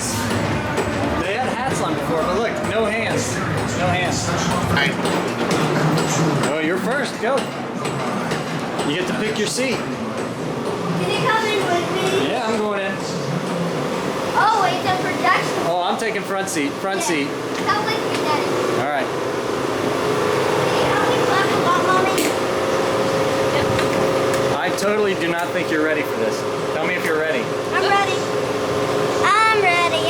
hands. They had hats on before, but look, no hands. No hands. Oh, you're first. Go. You get to pick your seat. Can you come in with me? Yeah, I'm going in. Oh, wait, the projection. Oh, I'm taking front seat. Front seat. Come with me then. All right. Can you help me clap a lot, Mommy? I totally do not think you're ready for this. Tell me if you're ready. I'm ready. I'm ready.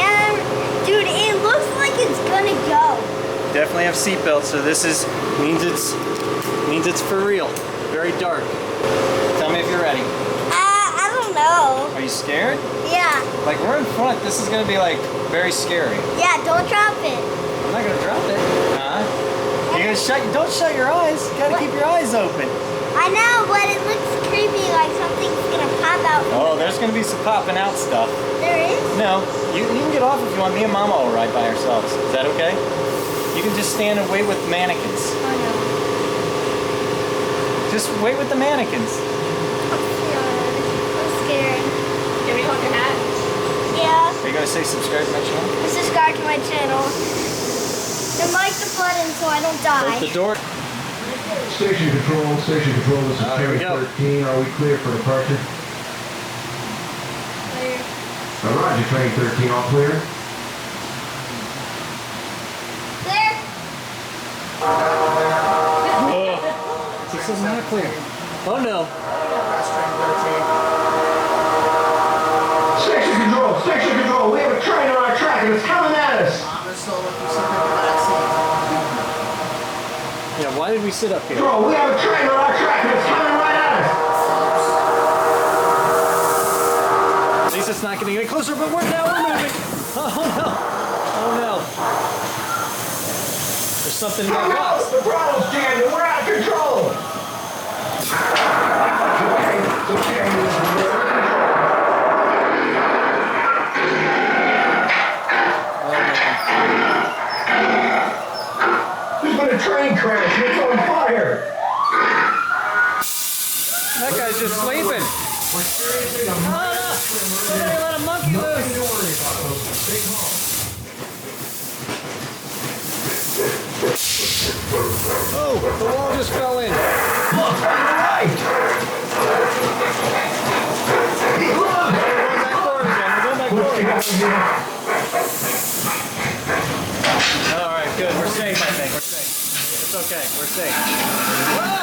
Dude, it looks like it's gonna go. Definitely have seatbelts, so this means it's for real. Very dark. Tell me if you're ready. I don't know. Are you scared? Yeah. Like, we're in front. This is gonna be like very scary. Yeah, don't drop it. I'm not gonna drop it. You're gonna don't shut your eyes. You gotta keep your eyes open. I know, but it looks creepy, like something's gonna pop out. Oh, there's gonna be some popping out stuff. There is? No, you can get off if you want. Me and Mama will ride by ourselves. Is that okay? You can just stand and wait with the mannequins. Oh no. Just wait with the mannequins. I'm scared. Can we hold your hat? Yeah. Are you gonna say subscribe to my channel? Subscribe to my channel. And like the button so I don't die. Close the door. Station control, this is here we train go. 13. Are we clear for departure? Clear. Roger, train 13, all clear? Clear? Oh, this is not clear. Oh no. Station control, we have a train on our track and it's coming at us! Yeah, why did we sit up here? Control, we have a train on our track and it's coming right at us! At least it's not getting any closer, but we're moving. Oh no. Oh no. There's something going on. The throttle's jammed and we're out of control! There's been a train crash and it's on fire! That guy's just sleeping. We're experiencing a Somebody let a monkey loose. Oh, the wall just fell in. Look, on the right! We're going back forward again. All right, good. We're safe, I think. We're safe. It's okay. We're safe. Whoa!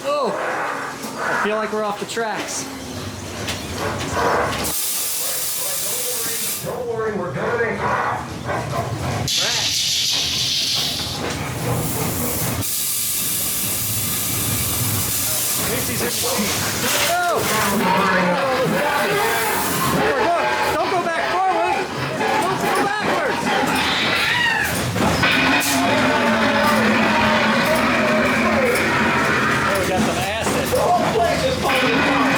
Oh, I feel like we're off the tracks. Don't worry, we're coming in. No! Don't go back forward! Don't go backwards! Oh, we got some acid. The whole place is falling apart.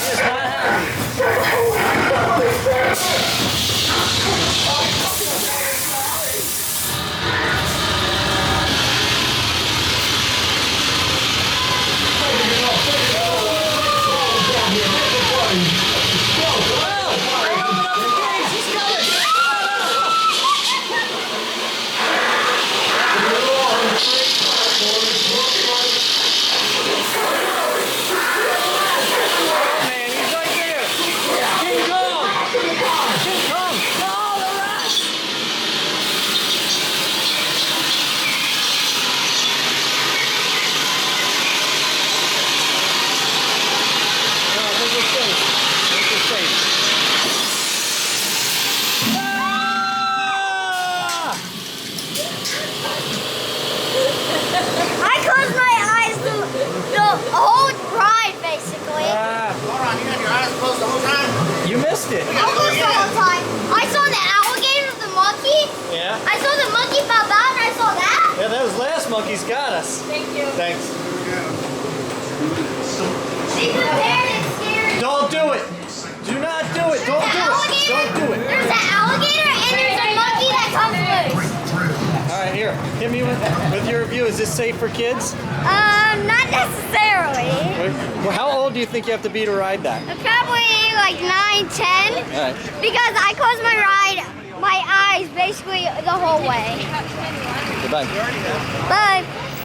He is not happy. missed it. Almost the whole time. I saw the alligator, the monkey. Yeah. I saw the monkey pop out, and I saw that. Yeah, that was last monkey's got us. Thank you. Thanks. Be prepared, it's scary. Don't do it. Do not do it. Don't do it. Don't do it. There's an alligator and there's a monkey that comes loose. All right, here. Hit me with your review. Is this safe for kids? Not necessarily. Well, how old do you think you have to be to ride that? Probably like 9, 10. All right. Because I close my eyes basically the whole way. Goodbye. Bye.